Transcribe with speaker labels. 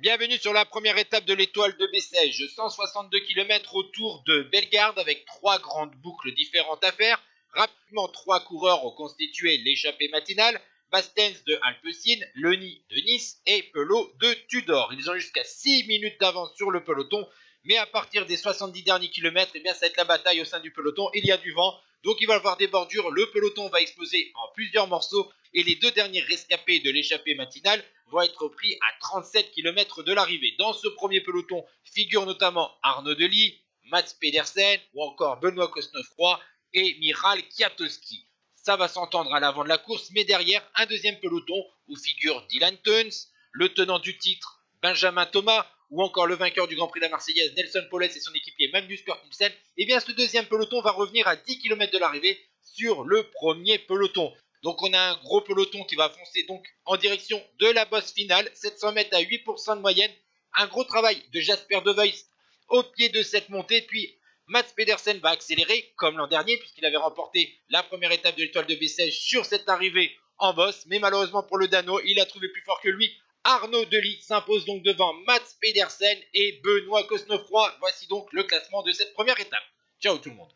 Speaker 1: Bienvenue sur la première étape de l'étoile de Bessèges, 162 km autour de Bellegarde avec 3 grandes boucles différentes à faire. Rapidement, 3 coureurs ont constitué l'échappée matinale, Bastens de Alpecin, Lenny de Nice et Pelot de Tudor. Ils ont jusqu'à 6 minutes d'avance sur le peloton, mais à partir des 70 derniers kilomètres, ça va être la bataille au sein du peloton. Il y a du vent, donc il va y avoir des bordures, le peloton va exploser en plusieurs morceaux et les 2 derniers rescapés de l'échappée matinale vont être pris à 37 km de l'arrivée. Dans ce premier peloton figurent notamment Arnaud Delis, Mats Pedersen ou encore Benoît Cosnefroy et Michał Kwiatkowski. Ça va s'entendre à l'avant de la course, mais derrière, un deuxième peloton où figure Dylan Teuns, le tenant du titre Benjamin Thomas ou encore le vainqueur du Grand Prix de la Marseillaise Nelson Poles et son équipier Magnus Cort Nielsen. Et bien ce deuxième peloton va revenir à 10 km de l'arrivée sur le premier peloton. Donc on a un gros peloton qui va foncer donc en direction de la bosse finale, 700 mètres à 8% de moyenne. Un gros travail de Jasper De Vries au pied de cette montée, puis Mats Pedersen va accélérer comme l'an dernier puisqu'il avait remporté la première étape de l'étoile de Bessèges sur cette arrivée en bosse, mais malheureusement pour le Dano, il a trouvé plus fort que lui. Arnaud Delis s'impose donc devant Mats Pedersen et Benoît Cosnefroy. Voici donc le classement de cette première étape. Ciao tout le monde.